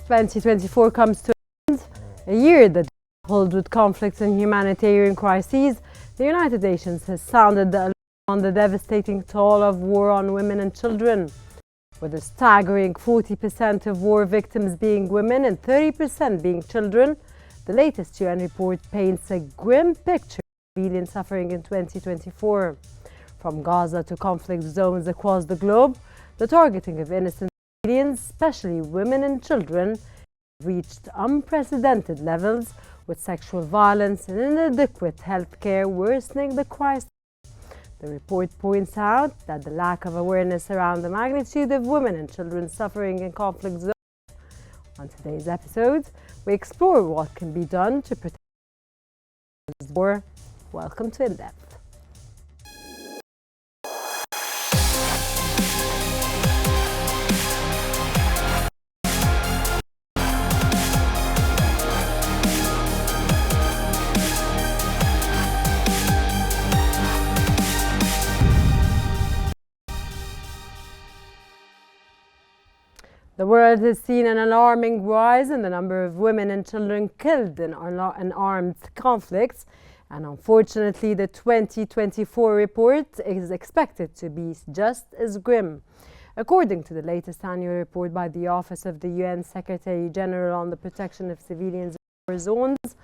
2024 comes to an end, a year that grappled with conflicts and humanitarian crises. The United Nations has sounded the alarm on the devastating toll of war on women and children, with a staggering 40% of war victims being women and 30% being children. The latest UN report paints a grim picture of civilian suffering in 2024. From Gaza to conflict zones across the globe, the targeting of innocent civilians, especially women and children, reached unprecedented levels, with sexual violence and inadequate health care worsening the crisis. The report points out that the lack of awareness around the magnitude of women and children suffering in conflict zones. On today's episode, we explore what can be done to protect the war. Welcome to In Depth. The world has seen an alarming rise in the number of women and children killed in armed conflicts, and unfortunately the 2024 report is expected to be just as grim. According to the latest annual report by the Office of the UN Secretary General on the Protection of Civilians in War Zones,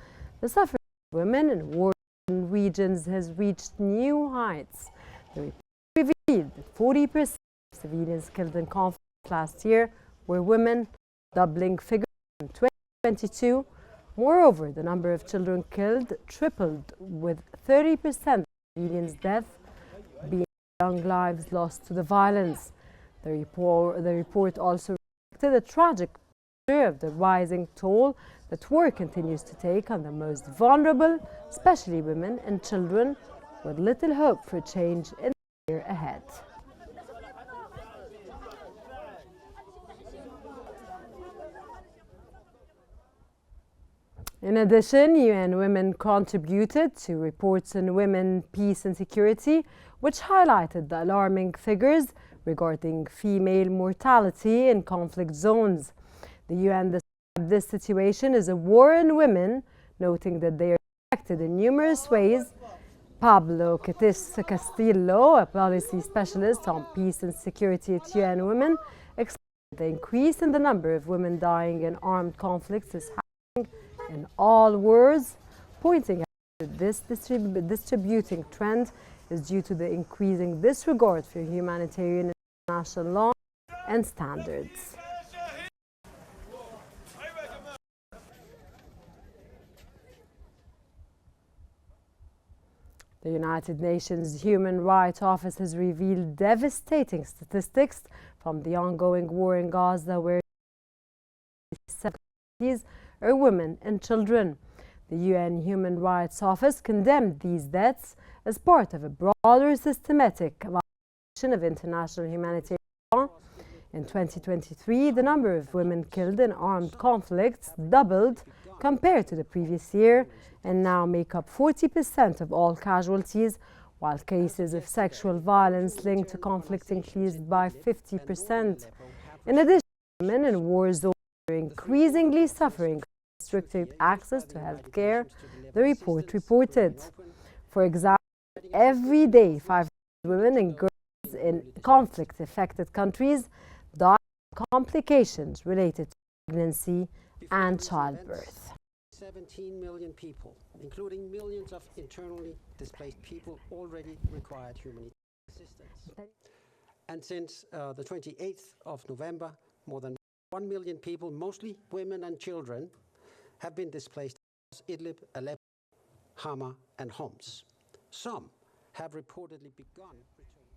the suffering of women in war-torn regions has reached new heights. The report revealed that 40% of civilians killed in conflicts last year were women, doubling figures in 2022. Moreover, the number of children killed tripled, with 30% of civilians' deaths being young lives lost to the violence. The report also reflected a tragic picture of the rising toll that war continues to take on the most vulnerable, especially women and children, with little hope for change in the year ahead. In addition, UN Women contributed to reports on women, peace and security, which highlighted the alarming figures regarding female mortality in conflict zones. The UN described this situation as a war on women, noting that they are affected in numerous ways. Pablo Castillo, a policy specialist on peace and security at UN Women, explained the increase in the number of women dying in armed conflicts is happening in all wars, pointing out that this distributing trend is due to the increasing disregard for humanitarian international law and standards. The United Nations Human Rights Office has revealed devastating statistics from the ongoing war in Gaza, where are women and children. The UN Human Rights Office condemned these deaths as part of a broader systematic violation of international humanitarian law. In 2023, the number of women killed in armed conflicts doubled compared to the previous year and now make up 40% of all casualties, while cases of sexual violence linked to conflict increased by 50%. In addition, women in war zones are increasingly suffering restricted access to health care, the report reported. For example, every day 500 women and girls in conflict-affected countries die of complications related to pregnancy and childbirth. 17 million people, including millions of internally displaced people, already required humanitarian assistance. And since the 28th of November, more than 1 million people, mostly women and children, have been displaced across Idlib, Aleppo, Hama and Homs. Some have reportedly begun returning.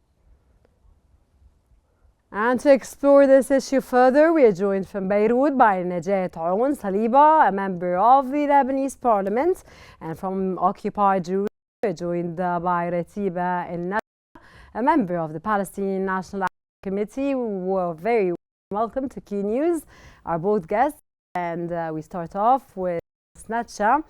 And to explore this issue further, we are joined from Beirut by Najat Aoun Saliba, a member of the Lebanese parliament, and from occupied Jerusalem, we are joined by Ratiba El-Nasra, a member of the Palestinian National Action Committee. We are very welcome to Qnews, our both guests. And we start off with Snatcha.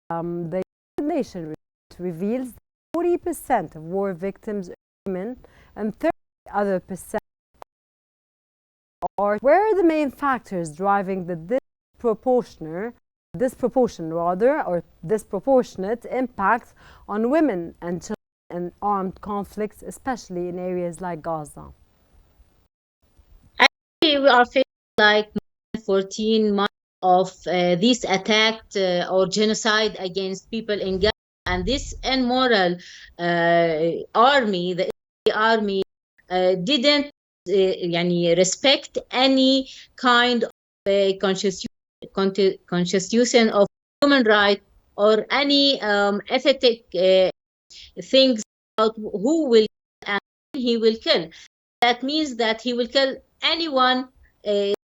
The United Nations reveals that 40% of war victims are women and 30% Or where are the main factors driving the disproportionate impact on women and children in armed conflicts, especially in areas like Gaza? Actually, we are facing like 14 months of this attack or genocide against people in Gaza, and this immoral army, the Israeli army, didn't respect any kind of constitution of human rights or any ethic things about who will and he will kill. That means that he will kill anyone in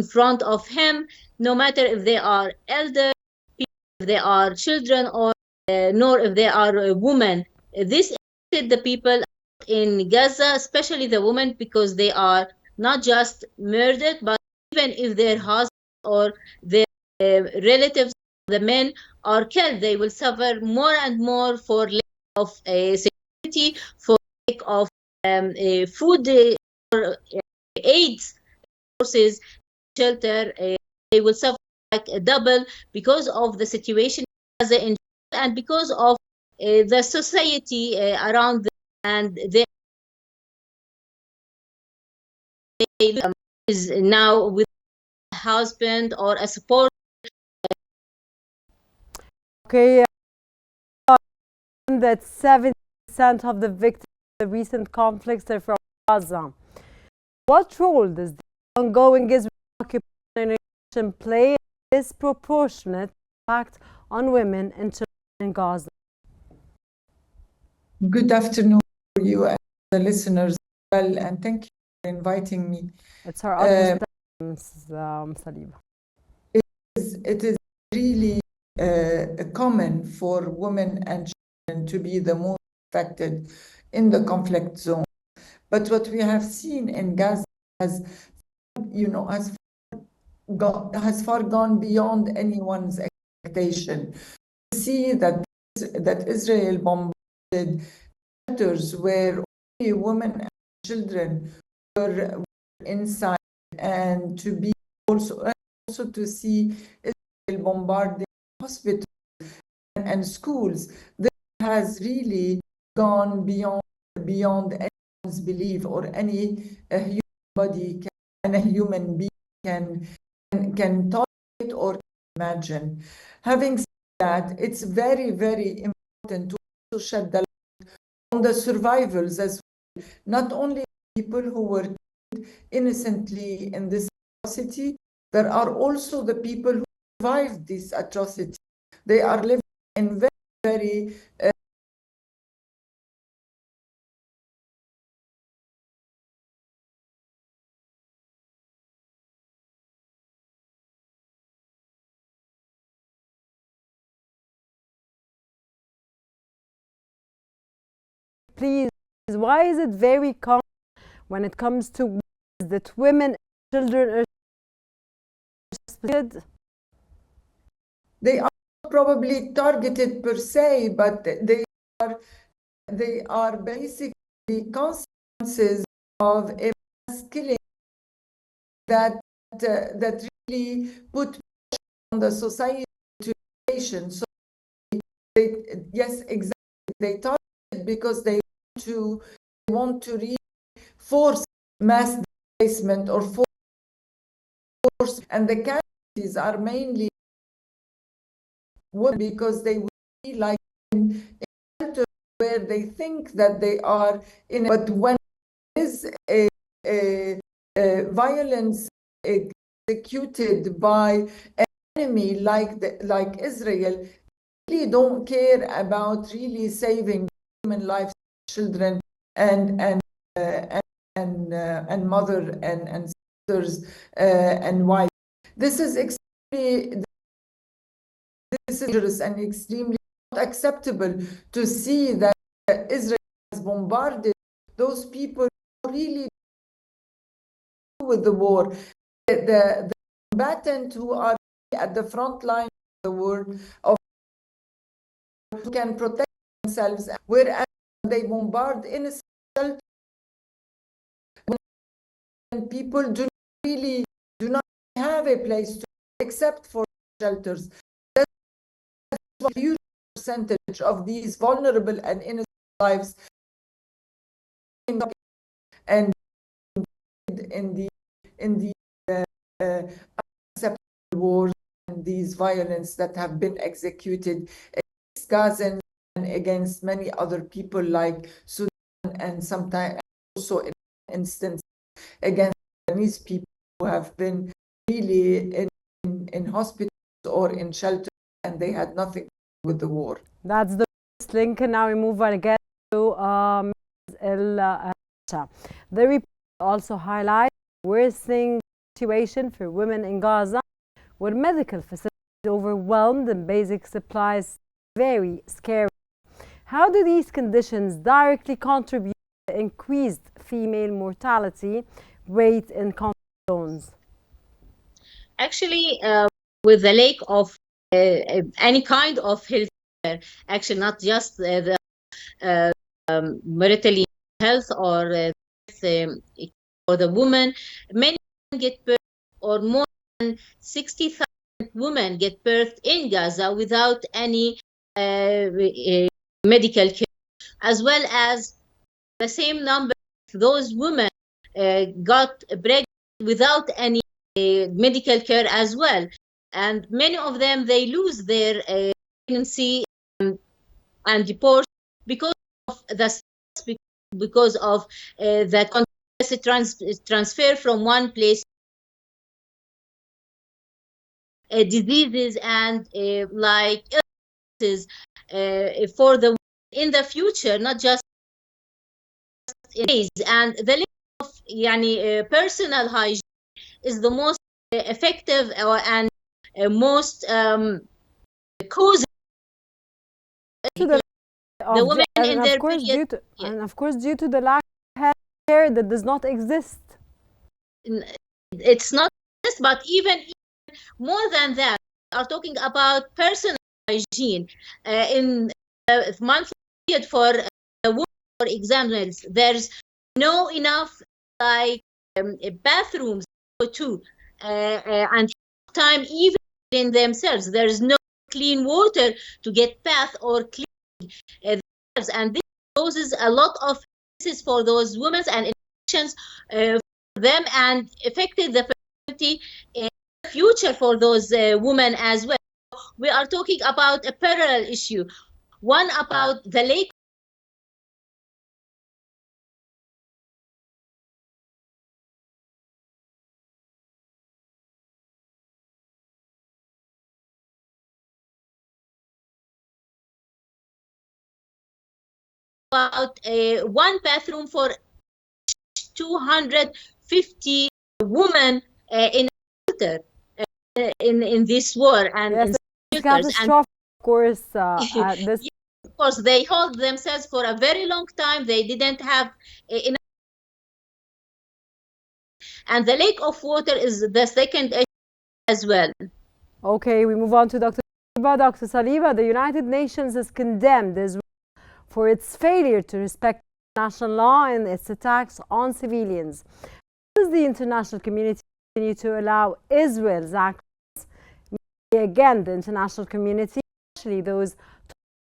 front of him, no matter if they are elder, if they are children, or nor if they are a woman. This affected the people in Gaza, especially the women, because they are not just murdered, but even if their husbands or their relatives, the men, are killed, they will suffer more and more for lack of security, for lack of food or aids, resources, shelter. They will suffer like a double because of the situation as in and because of the society around them, and they is now with a husband or a support. Okay, that 70% of the victims of the recent conflicts are from Gaza. What role does the ongoing Israeli occupation play in disproportionate impact on women and children in Gaza? Good afternoon for you and the listeners as well, and thank you for inviting me. It's our utmost pleasure, Mrs. Saliba. It is really common for women and children to be the most affected in the conflict zone. But what we have seen in Gaza has far gone beyond anyone's expectation. We see that Israel bombarded shelters where only women and children were inside, and to be also to see Israel bombarding hospitals and schools. This has really gone beyond anyone's belief, or any human body and a human being can tolerate or imagine. Having said that, it's very, very important to also shed the light on the survivors as well. Not only people who were killed innocently in this atrocity, there are also the people who survived this atrocity. They are living in very, very Please, why is it very common when it comes to that women and children are split? They are probably targeted per se, but they are basically consequences of a mass killing that really put pressure on the society to nation. So yes, exactly, they target because they want to really force mass displacement or force, and the casualties are mainly women because they would be like in shelters where they think that they are in. But when there is a violence executed by an enemy like Israel, really don't care about really saving human lives, children, and mother and sisters and wives. This is dangerous and extremely not acceptable to see that Israel has bombarded those people who really with the war, the combatants who are at the front line of the war, of who can protect themselves, whereas they bombard innocent shelters, when people do really do not have a place to go except for shelters. That's a huge percentage of these vulnerable and innocent lives and in the unacceptable wars and these violence that have been executed against Gazans and against many other people like Sudan, and sometimes also in instance against Sudanese people who have been really in hospitals or in shelters, and they had nothing to do with the war. That's the first link, and now we move on again to the report also highlights the worsening situation for women in Gaza, where medical facilities are overwhelmed and basic supplies very scarce. How do these conditions directly contribute to increased female mortality rate in conflict zones? Actually, with the lack of any kind of health care, actually not just the marital health or for the woman, many get birth, or more than 60,000 women get birth in Gaza without any medical care, as well as the same number of those women got pregnant without any medical care as well. And many of them, they lose their pregnancy and deport because of the stress, because of the continuous transfer from one place, diseases and like illnesses for the in the future, not just in days. And the lack of personal hygiene is the most effective and most cause the women in their period. And of course, due to the lack of health care that does not exist. It's not this, but even more than that, we are talking about personal hygiene. In the monthly period for women, for example, there's no enough bathrooms too, and time even in themselves. There's no clean water to get bath or clean themselves, and this causes a lot of cases for those women and infections for them, and affected the fertility in the future for those women as well. We are talking about a parallel issue, one about the lack about one bathroom for 250 women in shelter in this war, and yes, in catastrophic, of course. This of course, they hold themselves for a very long time. They didn't have enough, and the lack of water is the second issue as well. Okay, we move on to Dr. Saliba. Dr. Saliba, the United Nations has condemned Israel for its failure to respect international law and its attacks on civilians. Does the international community continue to allow Israel's actions, again, the international community, especially those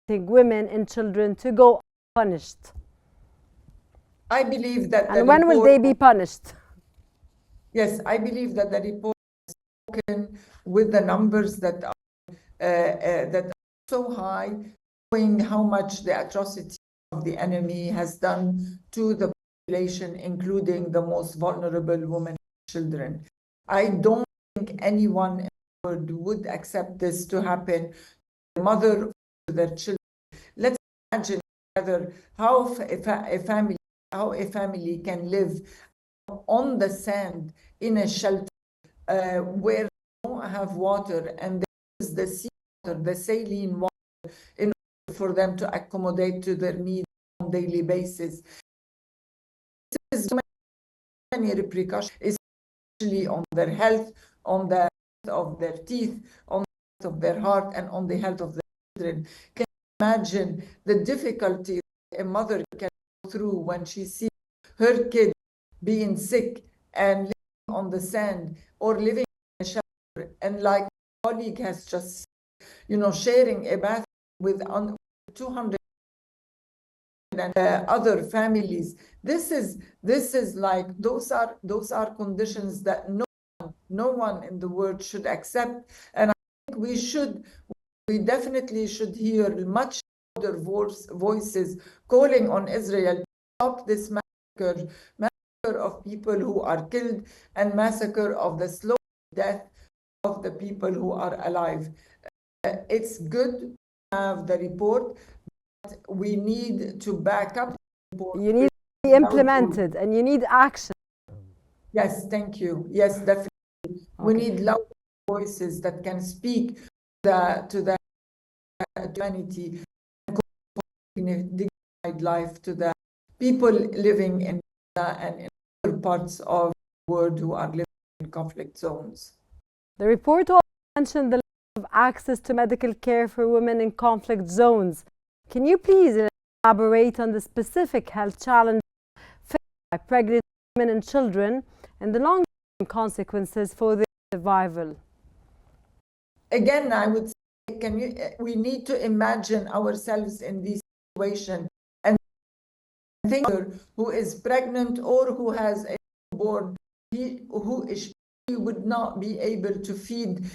targeting women and children, to go unpunished? I believe that. And when will they be punished? Yes, I believe that the report has spoken with the numbers that are so high, showing how much the atrocity of the enemy has done to the population, including the most vulnerable women and children. I don't think anyone in the world would accept this to happen to their mother or to their children. Let's imagine together how a family can live on the sand in a shelter where they don't have water, and there is the sea water, the saline water, in order for them to accommodate to their needs on a daily basis. This is so many repercussions, especially on their health, on the health of their teeth, on the health of their heart, and on the health of their children. Can you imagine the difficulty a mother can go through when she sees her kid being sick and on the sand or living in a shelter, and like my colleague has just, sharing a bath with 200 and other families. This is like those are conditions that no one in the world should accept, and I think we definitely should hear much louder voices calling on Israel to stop this massacre of people who are killed and massacre of the slow death of the people who are alive. It's good to have the report, but we need to back up the report. You need to be implemented and you need action. Yes, thank you. Yes, definitely. Okay. We need loud voices that can speak to the humanity and dignified life to the people living in Gaza and in other parts of the world who are living in conflict zones. The report also mentioned the lack of access to medical care for women in conflict zones. Can you please elaborate on the specific health challenges faced by pregnant women and children and the long-term consequences for their survival? Again, I would say, we need to imagine ourselves in this situation and think who is pregnant or who has a newborn, she would not be able to feed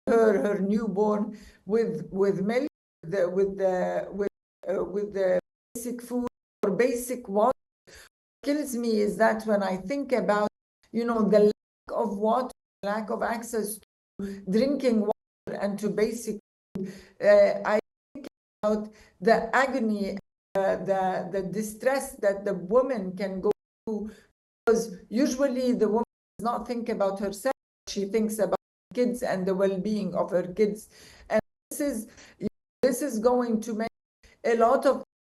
her newborn with milk, with the basic food or basic water. What kills me is that when I think about, the lack of water, lack of access to drinking water and to basic food, I think about the agony, the distress that the woman can go through, because usually the woman does not think about herself. She thinks about kids and the well-being of her kids, and this is going to make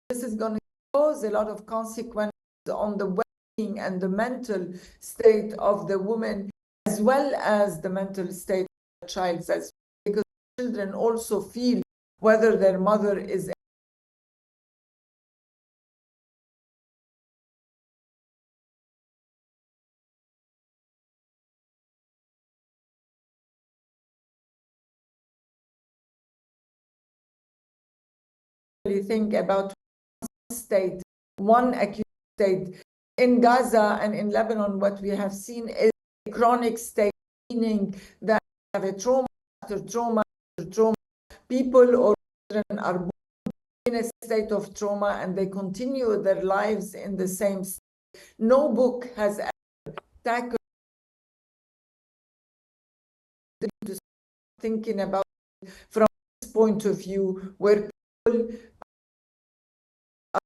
this is going to cause a lot of consequences on the well-being and the mental state of the woman, as well as the mental state of the child, because children also feel whether their mother is think about state, one acute state. In Gaza and in Lebanon, what we have seen is a chronic state, meaning that we have a trauma after trauma after trauma. People or children are born in a state of trauma and they continue their lives in the same state. No book has ever tackled thinking about it from this point of view, where people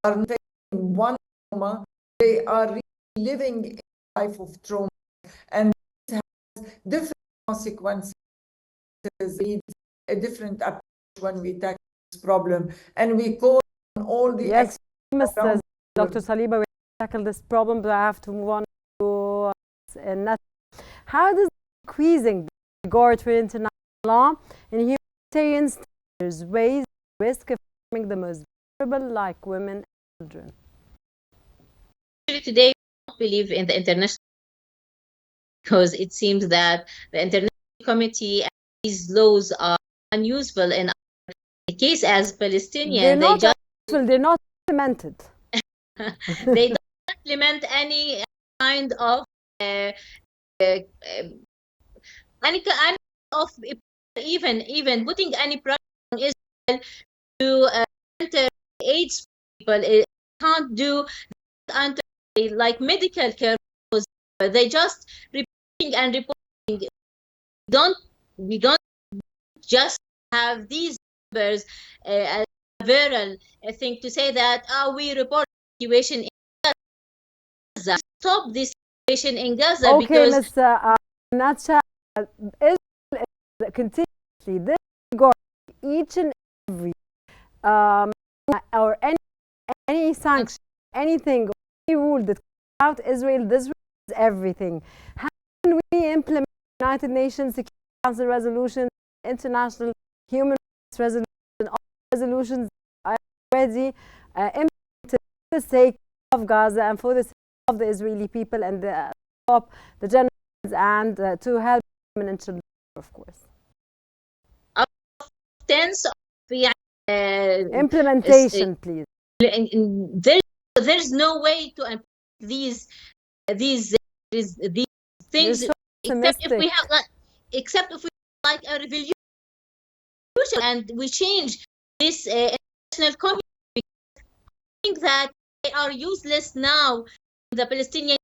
are not facing one trauma, they are really living a life of trauma, and it has different consequences, needs a different approach when we tackle this problem, and we call on all the Mr. Dr. Saliba, we tackle this problem, but I have to move on to how does increasing regard for international law and humanitarian standards raise the risk of harming the most vulnerable, like women and children? Today, we don't believe in the international, because it seems that the international committee and these laws are unuseful in our case as Palestinians. They're not implemented. They don't implement any kind of even putting any pressure on Israel to enter AIDS people. It can't do like medical care. They just reporting and reporting. We don't just have these numbers as a viral thing to say that we report the situation in Gaza. Stop this situation in Gaza. Okay, because Ms. Nacha, Israel is continuously disregarding each and every or any sanction, anything, any rule that comes out Israel. This is everything. How can we implement United Nations Security Council resolutions, international human rights resolutions, all resolutions are already implemented for the sake of Gaza and for the sake of the Israeli people and the genocide and to help women and children, of course. Tens of implementation, please. There's no way to implement these things So except if we have like a revolution and we change this international community. I think that they are useless now. The Palestinians,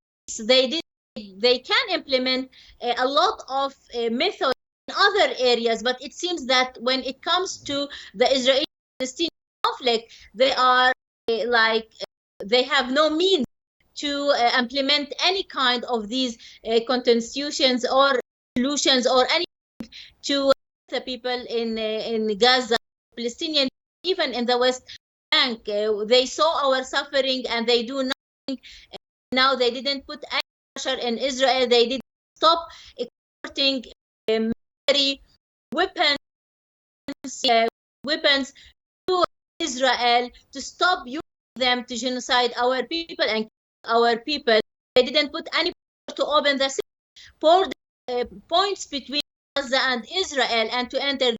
they can implement a lot of methods in other areas, but it seems that when it comes to the Israeli-Palestinian conflict, they are they have no means to implement any kind of these constitutions or solutions or anything to the people in Gaza, Palestinians, even in the West Bank. They saw our suffering and they do nothing. Now they didn't put any pressure in Israel. They didn't stop exporting military weapons to Israel to stop using them to genocide our people and kill our people. They didn't put any pressure to open the border points between Gaza and Israel and to enter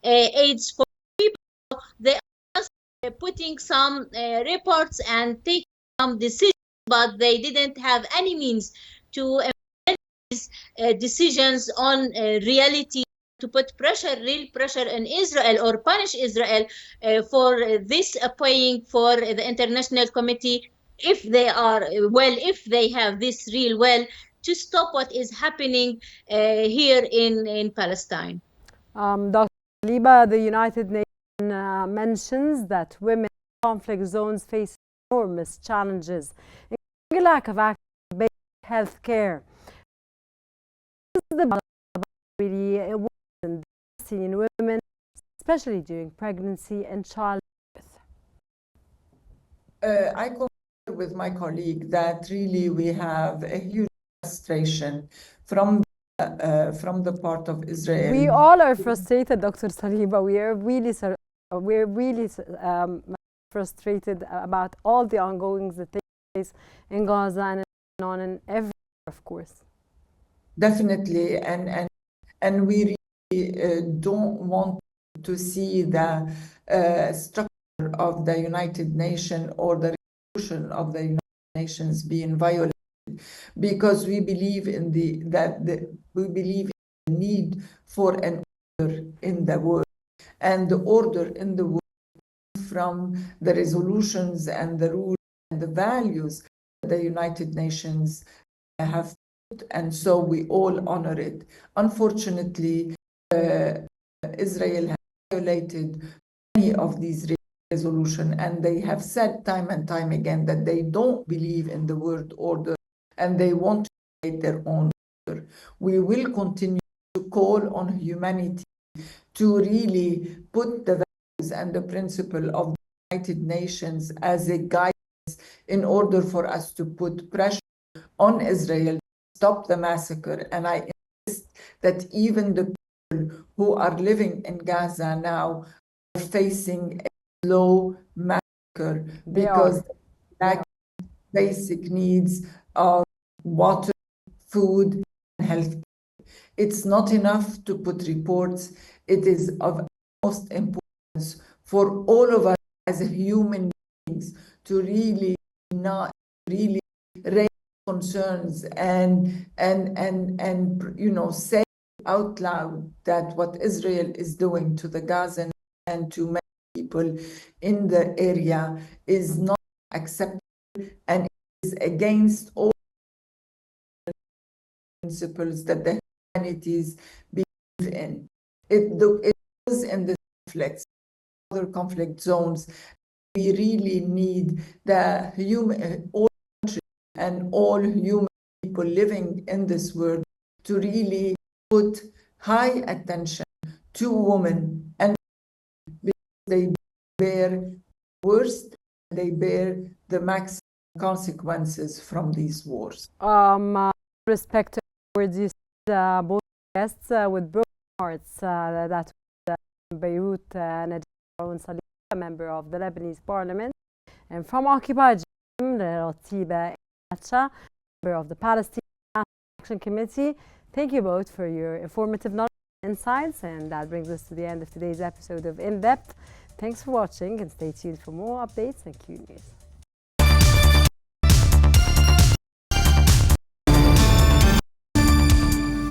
aids for people. They are just putting some reports and taking some decisions, but they didn't have any means to implement these decisions on reality, to put real pressure on Israel or punish Israel for this paying for the International Committee, if they are if they have this real to stop what is happening here in Palestine. Dr. Liba, the United Nations mentions that women in conflict zones face enormous challenges, including a lack of access to basic health care. This is the really in Palestinian women, especially during pregnancy and childbirth. I concur with my colleague that really we have a huge frustration from the part of Israel. We all are frustrated, Dr. Saliba. We're really frustrated about all the ongoings that take place in Gaza and on and everywhere, of course. Definitely, and we really don't want to see the structure of the United Nations or the resolution of the United Nations being violated, because we believe in the need for an order in the world, and the order in the world from the resolutions and the rules and the values that the United Nations have put, and so we all honor it. Unfortunately, Israel has violated many of these resolutions, and they have said time and time again that they don't believe in the word order and they want to create their own order. We will continue to call on humanity to really put the values and the principle of the United Nations as a guidance in order for us to put pressure on Israel to stop the massacre. And I insist that even the people who are living in Gaza now are facing a slow massacre because they lack basic needs of water, food, and health. It's not enough to put reports. It is of utmost importance for all of us as human beings to really raise concerns and say out loud that what Israel is doing to the Gazan and to many people in the area is not acceptable and is against all principles that the humanities believe in. It was in the conflicts, other conflict zones. We really need the all countries and all human people living in this world to really put high attention to women, and because they bear worst, they bear the maximum consequences from these wars. Respect towards you, both guests with broken hearts, that Beirut, Najib Salih, a member of the Lebanese parliament, and from occupied Jerusalem, Ratiba Acha, member of the Palestinian Action Committee. Thank you both for your informative knowledge and insights, and that brings us to the end of today's episode of In Depth. Thanks for watching and stay tuned for more updates on Q News.